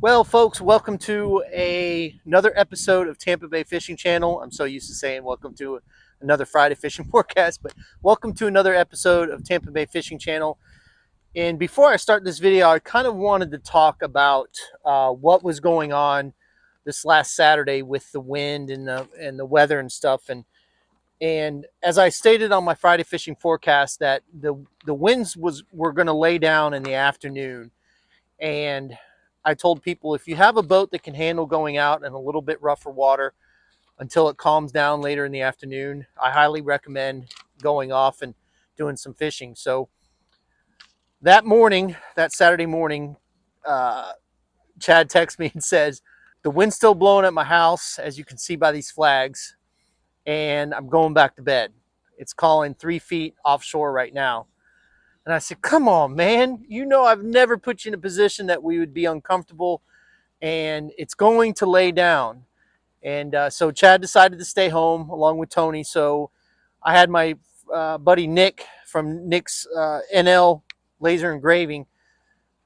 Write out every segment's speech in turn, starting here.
Well, folks, welcome to another episode of Tampa Bay Fishing Channel. I'm so used to saying welcome to another Friday fishing forecast, but welcome to another episode of Tampa Bay Fishing Channel. And before I start this video, I kind of wanted to talk about what was going on this last Saturday with the wind and the weather and stuff. And as I stated on my Friday fishing forecast, that the winds were going to lay down in the afternoon. And I told people, if you have a boat that can handle going out in a little bit rougher water until it calms down later in the afternoon, I highly recommend going off and doing some fishing. So that morning, that Saturday morning, Chad texts me and says, the wind's still blowing at my house, as you can see by these flags, and I'm going back to bed. It's calling 3 feet offshore right now. And I said, come on, man. You know I've never put you in a position that we would be uncomfortable, and it's going to lay down. And so Chad decided to stay home along with Tony. So I had my buddy Nick from Nick's NL Laser Engraving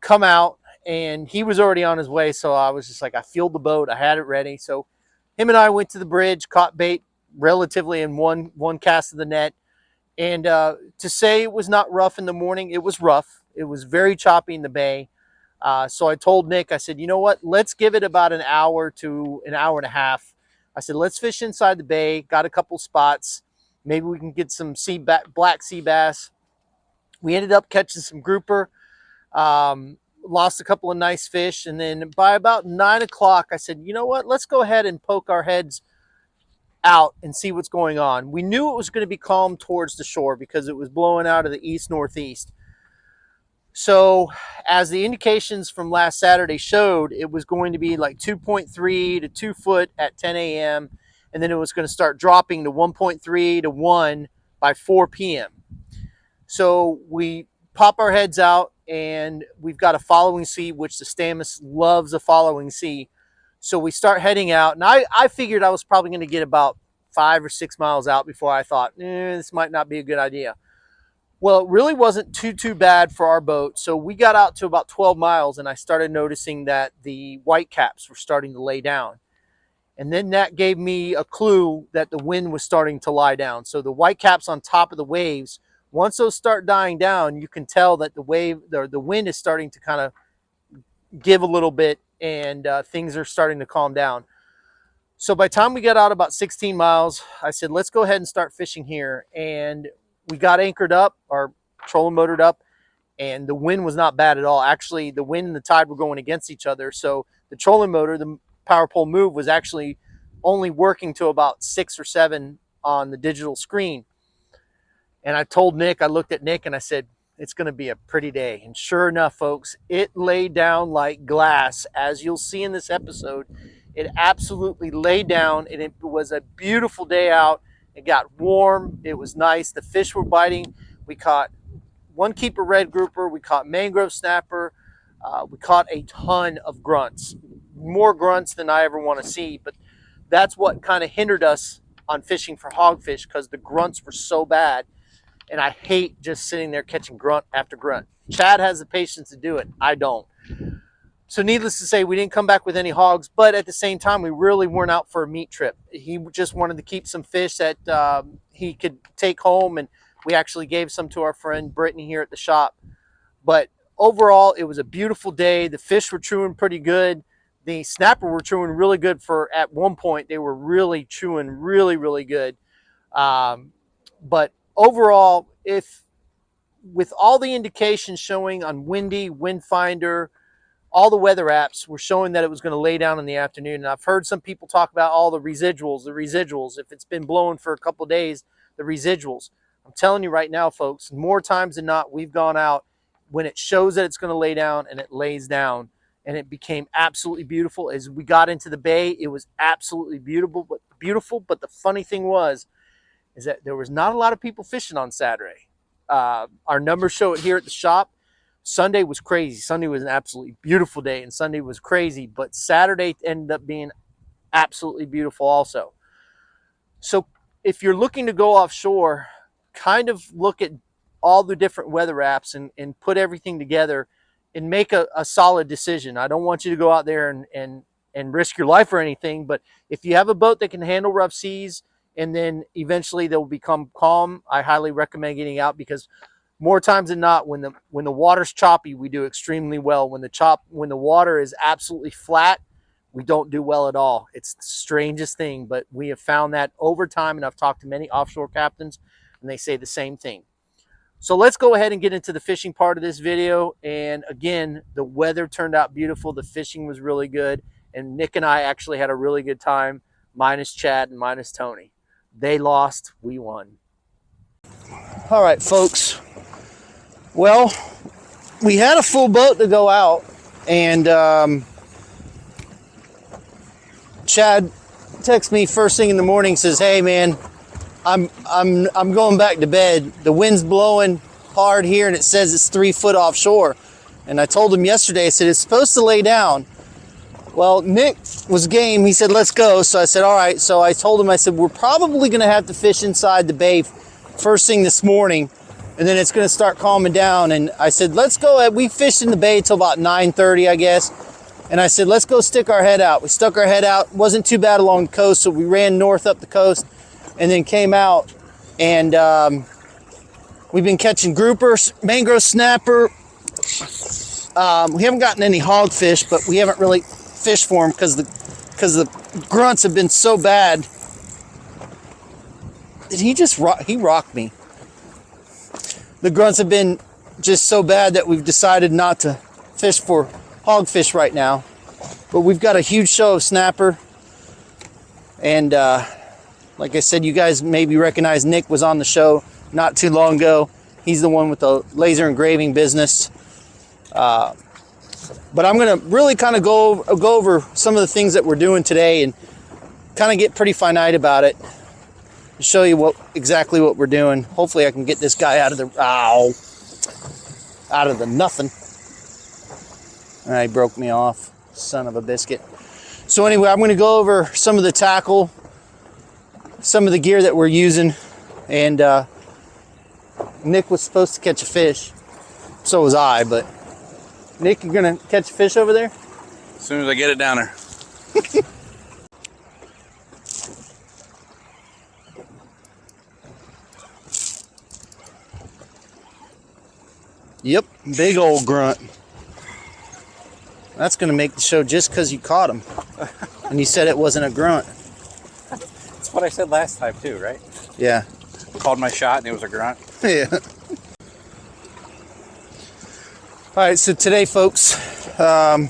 come out, and he was already on his way. So I was just like, I fueled the boat. I had it ready. So him and I went to the bridge, caught bait relatively in one cast of the net. And to say it was not rough in the morning, it was rough. It was very choppy in the bay. So I told Nick, I said, you know what? Let's give it about an hour to an hour and a half. I said, let's fish inside the bay. Got a couple spots. Maybe we can get some black sea bass. We ended up catching some grouper. Lost a couple of nice fish. And then by about 9 o'clock, I said, you know what? Let's go ahead and poke our heads out and see what's going on. We knew it was going to be calm towards the shore because it was blowing out of the east-northeast. So as the indications from last Saturday showed, it was going to be like 2.3 to 2 foot at 10 a.m. And then it was going to start dropping to 1.3 to 1 by 4 p.m. So we pop our heads out, and we've got a following sea, which the Stamus loves a following sea. So we start heading out, and I figured I was probably going to get about 5 or 6 miles out before I thought, this might not be a good idea. Well, it really wasn't too bad for our boat. So we got out to about 12 miles, and I started noticing that the whitecaps were starting to lay down. And then that gave me a clue that the wind was starting to lie down. So the whitecaps on top of the waves, once those start dying down, you can tell that the wind is starting to kind of give a little bit, and things are starting to calm down. So by the time we got out about 16 miles, I said, let's go ahead and start fishing here. And we got anchored up, or trolling motored up, and the wind was not bad at all. Actually, the wind and the tide were going against each other. So the trolling motor, the power pole move, was actually only working to about 6 or 7 on the digital screen. And I told Nick, I looked at Nick and I said, it's going to be a pretty day. And sure enough, folks, it laid down like glass. As you'll see in this episode, it absolutely laid down, and it was a beautiful day out. It got warm. It was nice. The fish were biting. We caught one keeper red grouper. We caught mangrove snapper. We caught a ton of grunts, more grunts than I ever want to see. But that's what kind of hindered us on fishing for hogfish, because the grunts were so bad. And I hate just sitting there catching grunt after grunt. Chad has the patience to do it. I don't. So needless to say, we didn't come back with any hogs, but at the same time, we really weren't out for a meat trip. He just wanted to keep some fish that he could take home, and we actually gave some to our friend Brittany here at the shop. But overall, it was a beautiful day. The fish were chewing pretty good. The snapper were chewing really good. At one point, they were really chewing really good. But overall, if with all the indications showing on Windy, Wind Finder, all the weather apps were showing that it was going to lay down in the afternoon. And I've heard some people talk about all the residuals. If it's been blowing for a couple of days, the residuals. I'm telling you right now, folks, more times than not, we've gone out when it shows that it's going to lay down, and it lays down. And it became absolutely beautiful. As we got into the bay, it was absolutely beautiful. But the funny thing is that there was not a lot of people fishing on Saturday. Our numbers show it here at the shop. Sunday was crazy. Sunday was an absolutely beautiful day, and Sunday was crazy. But Saturday ended up being absolutely beautiful also. So if you're looking to go offshore, kind of look at all the different weather apps and put everything together make a solid decision. I don't want you to go out there and risk your life or anything, but if you have a boat that can handle rough seas and then eventually they'll become calm, I highly recommend getting out, because more times than not, when the water's choppy, we do extremely well. When the water is absolutely flat, we don't do well at all. It's the strangest thing, but we have found that over time, and I've talked to many offshore captains, and they say the same thing. So let's go ahead and get into the fishing part of this video. And again, the weather turned out beautiful. The fishing was really good. And Nick and I actually had a really good time, minus Chad and minus Tony. They lost, we won. All right, folks. Well, we had a full boat to go out, and Chad texts me first thing in the morning, says, "Hey man, I'm going back to bed. The wind's blowing hard here, and it says it's 3 foot offshore." And I told him yesterday, I said, it's supposed to lay down. Well, Nick was game. He said, let's go. So I said, all right. So I told him, I said, we're probably going to have to fish inside the bay first thing this morning, and then it's going to start calming down. And I said, let's go. We fished in the bay till about 9:30, I guess. And I said, let's go stick our head out. We stuck our head out. Wasn't too bad along the coast, so we ran north up the coast and then came out. And we've been catching groupers, mangrove snapper. We haven't gotten any hogfish, but we haven't really fished for them because the grunts have been so bad. Did he just he rocked me? The grunts have been just so bad that we've decided not to fish for hogfish right now. But we've got a huge show of snapper. And like I said, you guys maybe recognize Nick was on the show not too long ago. He's the one with the laser engraving business. But I'm going to really kind of go over some of the things that we're doing today and kind of get pretty finite about it. Show you exactly what we're doing. Hopefully I can get this guy out of the nothing. All right, broke me off, son of a biscuit. So anyway, I'm going to go over some of the tackle, some of the gear that we're using, and Nick was supposed to catch a fish. So was I, but Nick, you're going to catch a fish over there? As soon as I get it down there. Yep, big old grunt. That's going to make the show just because you caught him. And you said it wasn't a grunt. That's what I said last time too, right? Yeah. Called my shot and it was a grunt. Yeah. All right, so today, folks, I'm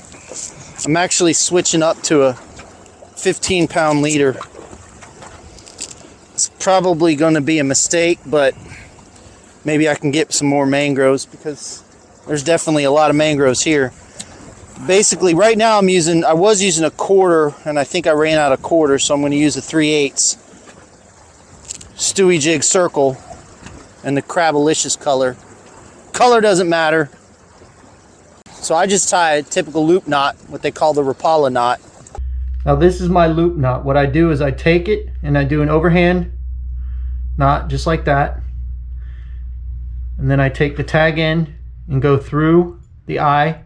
actually switching up to a 15-pound leader. It's probably going to be a mistake, but maybe I can get some more mangroves because there's definitely a lot of mangroves here. Basically, right now I was using a quarter, and I think I ran out of quarters, so I'm going to use a 3/8 Stewie Jig Circle and the Crabalicious color. Color doesn't matter. So I just tie a typical loop knot, what they call the Rapala knot. Now this is my loop knot. What I do is I take it and I do an overhand knot just like that. And then I take the tag end and go through the eye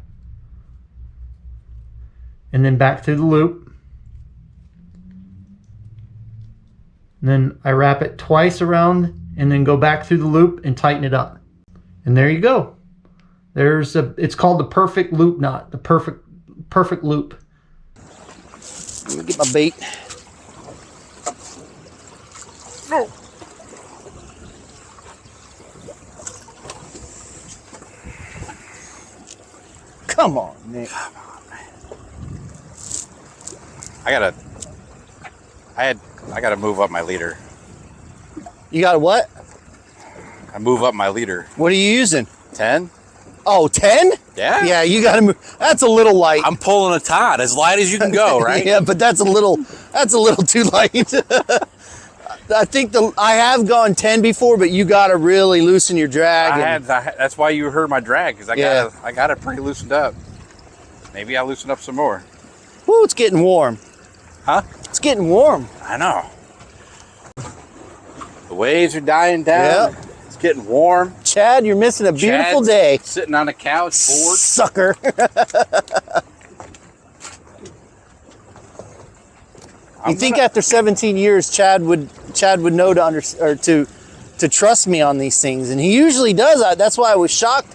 and then back through the loop. And then I wrap it twice around and then go back through the loop and tighten it up. And there you go. It's called the perfect loop knot, the perfect loop. Let me get my bait. Oh. Come on, Nick. Come on, man. I gotta move up my leader. You got a what? I move up my leader. What are you using? 10? Oh, 10? Yeah. Yeah, you gotta move. That's a little light. I'm pulling a Todd, as light as you can go, right? Yeah, but that's a little too light. I think I have gone 10 before, but you gotta really loosen your drag. That's why you heard my drag, because I got it pretty loosened up. Maybe I'll loosen up some more. Woo, it's getting warm. Huh? It's getting warm. I know. The waves are dying down. Yep. It's getting warm. Chad, you're missing a beautiful Chad's day. Sitting on a couch, bored. Sucker. You think after 17 years, Chad would know to trust me on these things, and he usually does. That's why I was shocked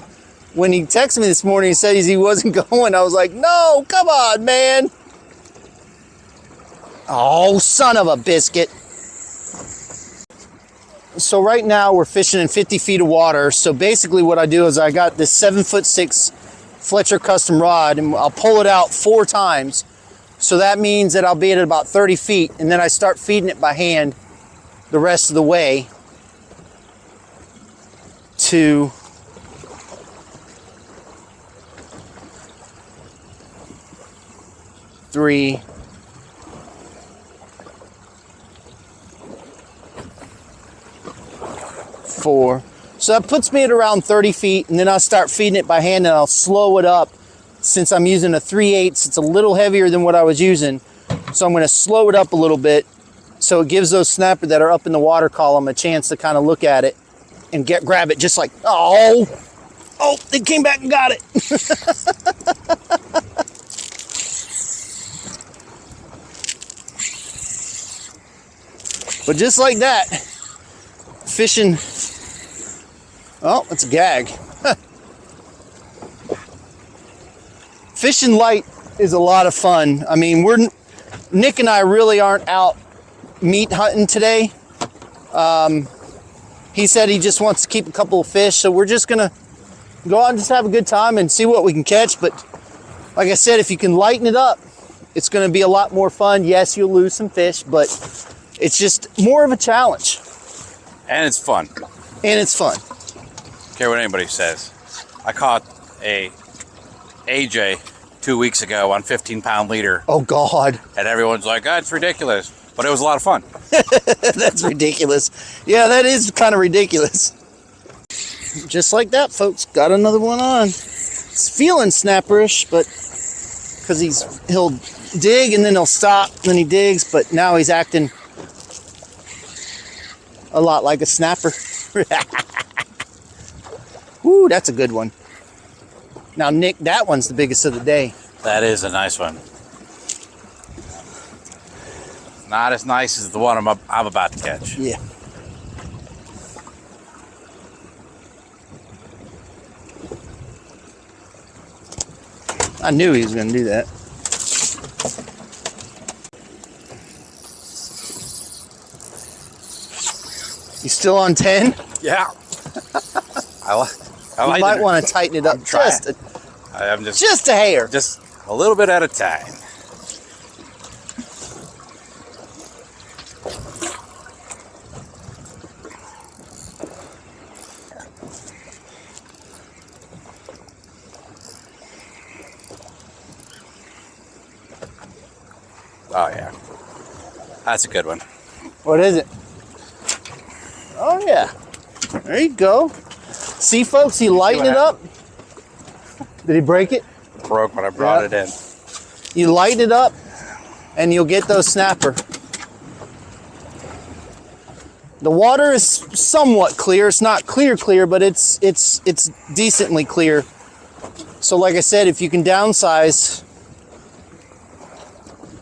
when he texted me this morning. He said he wasn't going. I was like, no, come on, man. Oh, son of a biscuit. So right now we're fishing in 50 feet of water. So basically what I do is I got this 7'6" Fletcher custom rod, and I'll pull it out 4 times. So that means that I'll be at about 30 feet, and then I start feeding it by hand the rest of the way to three, 4. So that puts me at around 30 feet, and then I'll start feeding it by hand, and I'll slow it up. Since I'm using a 3/8, it's a little heavier than what I was using. So I'm going to slow it up a little bit so it gives those snapper that are up in the water column a chance to kind of look at it and grab it, just like, oh, they came back and got it. But just like that, fishing, oh, it's a gag. Fishing light is a lot of fun. I mean, Nick and I really aren't out meat hunting today. He said he just wants to keep a couple of fish, so we're just gonna go out and just have a good time and see what we can catch. But like I said, if you can lighten it up, it's gonna be a lot more fun. Yes, you'll lose some fish, but it's just more of a challenge. And it's fun. And it's fun. Don't care what anybody says. I caught a AJ 2 weeks ago on 15-pound leader. Oh, God. And everyone's like, oh, it's ridiculous. But it was a lot of fun. That's ridiculous. Yeah, that is kind of ridiculous. Just like that, folks. Got another one on. It's feeling snapperish, but because he'll dig and then he'll stop, and then he digs, but now he's acting a lot like a snapper. Ooh, that's a good one. Now, Nick, that one's the biggest of the day. That is a nice one. Not as nice as the one I'm about to catch. Yeah. I knew he was going to do that. You still on 10? Yeah. I You might want to tighten it up just a hair. Just a little bit at a time. Oh yeah, that's a good one. What is it? Oh yeah, there you go. See, folks, he lightened it up. Did he break it? Broke when I brought it in. You lighten it up, and you'll get those snapper. The water is somewhat clear. It's not clear, but it's decently clear. So, like I said, if you can downsize,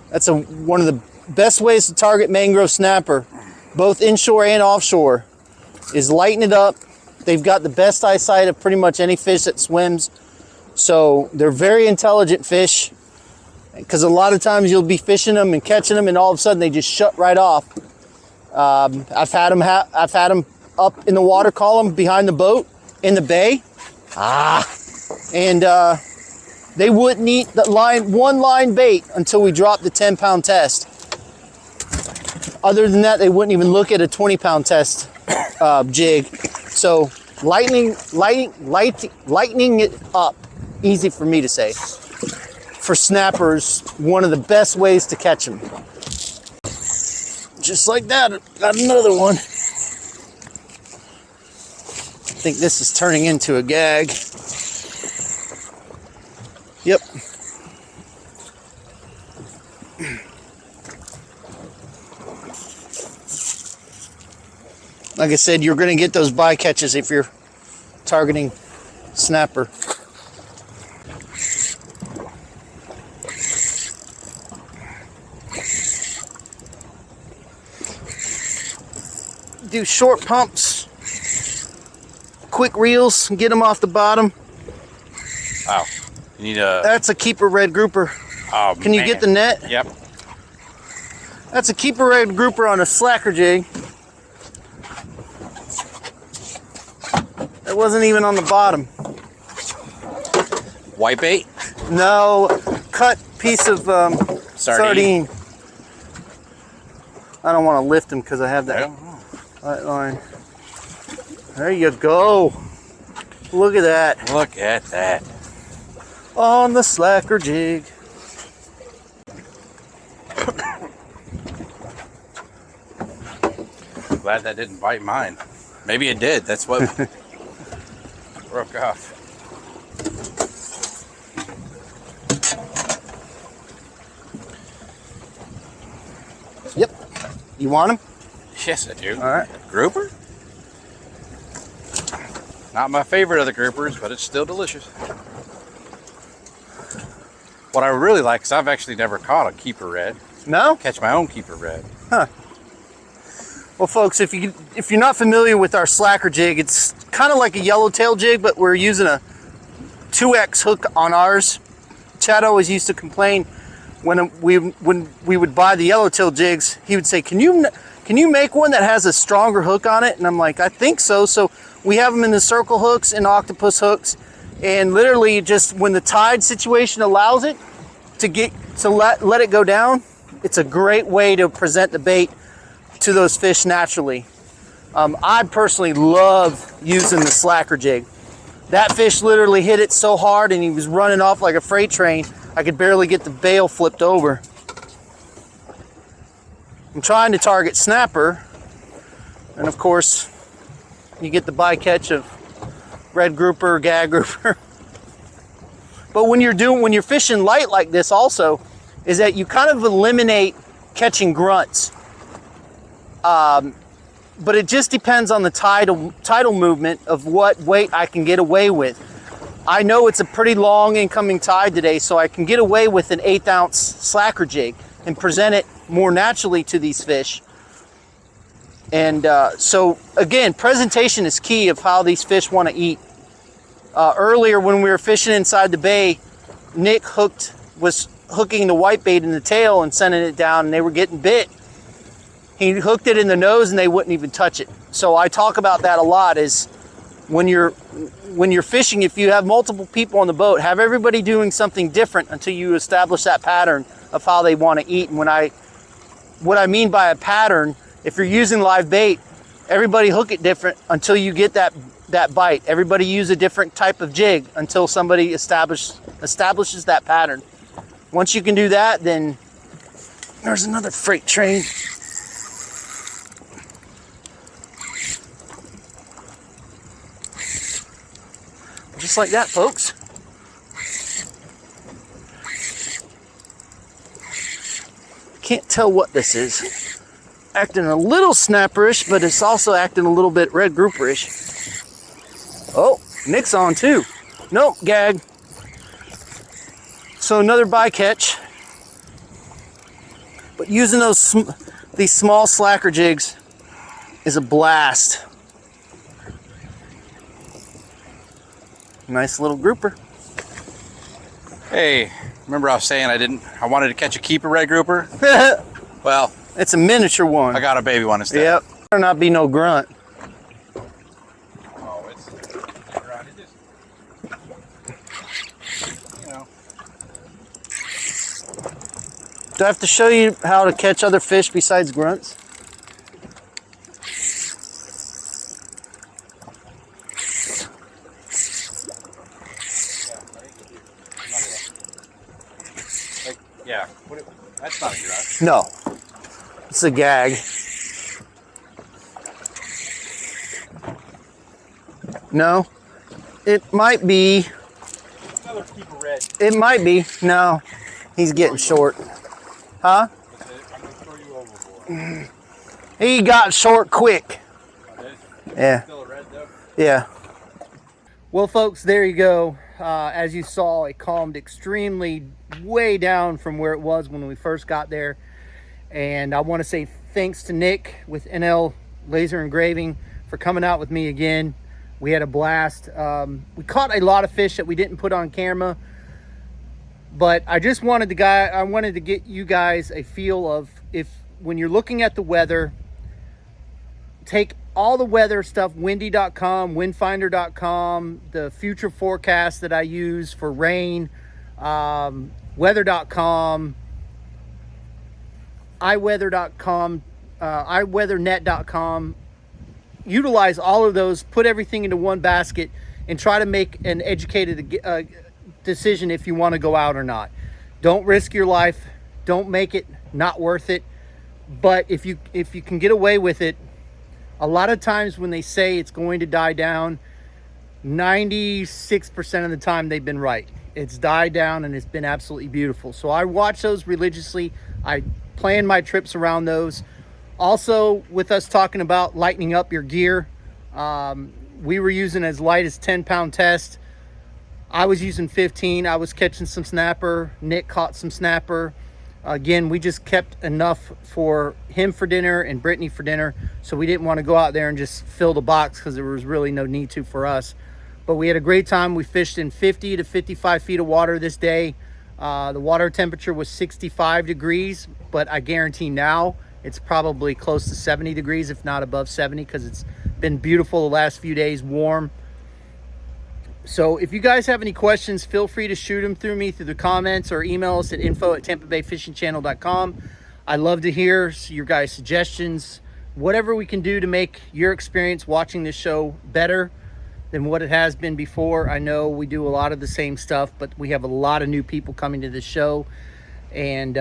that's one of the best ways to target mangrove snapper, both inshore and offshore, is lighten it up. They've got the best eyesight of pretty much any fish that swims. So they're very intelligent fish, because a lot of times you'll be fishing them and catching them, and all of a sudden they just shut right off. I've had them up in the water column behind the boat in the bay. And they wouldn't eat the one line bait until we dropped the 10-pound test. Other than that, they wouldn't even look at a 20-pound test jig. So lightening it up, easy for me to say. For snappers, one of the best ways to catch them. Just like that, got another one. I think this is turning into a gag. Yep. Like I said, you're going to get those bycatches if you're targeting snapper. Do short pumps, quick reels, and get them off the bottom. Oh, you need a... That's a keeper red grouper. Oh, Can you get the net? Yep. That's a keeper red grouper on a slacker jig. It wasn't even on the bottom. White bait? No, cut piece of sardine. I don't want to lift them because I have that light line. There you go. Look at that. Look at that. On the slacker jig. Glad that didn't bite mine. Maybe it did. That's what broke off. Yep. You want them? Yes, I do. All right. Grouper? Not my favorite of the groupers, but it's still delicious. What I really like is I've actually never caught a keeper red. No? Catch my own keeper red. Huh. Well, folks, if you're not familiar with our slacker jig, it's kind of like a yellowtail jig, but we're using a 2X hook on ours. Chad always used to complain when we would buy the yellowtail jigs. He would say, "Can you make one that has a stronger hook on it?" And I'm like, "I think so." So we have them in the circle hooks and octopus hooks, and literally just when the tide situation allows it to let it go down, it's a great way to present the bait to those fish naturally. I personally love using the slacker jig. That fish literally hit it so hard and he was running off like a freight train, I could barely get the bail flipped over. I'm trying to target snapper, and of course you get the bycatch of red grouper, gag grouper. But when you're fishing light like this also, is that you kind of eliminate catching grunts. But it just depends on the tidal movement of what weight I can get away with. I know it's a pretty long incoming tide today, so I can get away with an 1/8 ounce slacker jig and present it more naturally to these fish. And so again, presentation is key of how these fish want to eat. Earlier when we were fishing inside the bay, Nick was hooking the whitebait in the tail and sending it down, and they were getting bit. He hooked it in the nose and they wouldn't even touch it. So I talk about that a lot, is when you're fishing, if you have multiple people on the boat, have everybody doing something different until you establish that pattern of how they want to eat. And what I mean by a pattern, if you're using live bait, everybody hook it different until you get that bite. Everybody use a different type of jig until somebody establishes that pattern. Once you can do that, then there's another freight train. Just like that, folks. Can't tell what this is. Acting a little snapperish, but it's also acting a little bit red grouperish. Oh, Nick's on too. Nope, gag. So another bycatch. But using these small slacker jigs is a blast. Nice little grouper. Hey, remember I was saying I wanted to catch a keeper red grouper? Well, it's a miniature one. I got a baby one instead. Yep. Better not be no grunt. Oh, it's around. It just, you know. Do I have to show you how to catch other fish besides grunts? Yeah, that's not a grunt. No, it's a gag. No, it might be. Another keeper red. It might be. No, he's getting short. Huh? I'm gonna throw you overboard. He got short quick. Oh, Yeah. Still a red though? Yeah. Well, folks, there you go. As you saw, it calmed extremely way down from where it was when we first got there. And I want to say thanks to Nick with NL Laser Engraving for coming out with me again. We had a blast. We caught a lot of fish that we didn't put on camera, but I wanted to get you guys a feel of, if when you're looking at the weather, take all the weather stuff, windy.com, windfinder.com, the future forecast that I use for rain, weather.com, iweather.com, iweathernet.com. Utilize all of those, put everything into one basket, and try to make an educated decision if you want to go out or not. Don't risk your life. Don't make it not worth it. But if you can get away with it, a lot of times when they say it's going to die down, 96% of the time they've been right. It's died down and it's been absolutely beautiful. So I watch those religiously. I plan my trips around those. Also, with us talking about lightening up your gear, we were using as light as 10-pound test. I was using 15. I was catching some snapper. Nick caught some snapper. Again, we just kept enough for him for dinner and Brittany for dinner, so we didn't want to go out there and just fill the box because there was really no need to for us. But we had a great time. We fished in 50 to 55 feet of water this day. The water temperature was 65 degrees, but I guarantee now it's probably close to 70 degrees, if not above 70, because it's been beautiful the last few days, warm. So if you guys have any questions, feel free to shoot them through me through the comments or email us at info@tampabayfishingchannel.com. I love to hear your guys' suggestions, whatever we can do to make your experience watching this show better than what it has been before. I know we do a lot of the same stuff, but we have a lot of new people coming to the show. And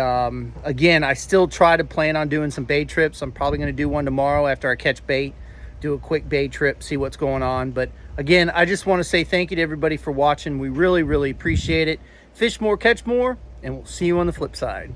again, I still try to plan on doing some bait trips. I'm probably going to do one tomorrow after I catch bait, do a quick bait trip, see what's going on. But again, I just want to say thank you to everybody for watching. We really, really appreciate it. Fish more, catch more, and we'll see you on the flip side.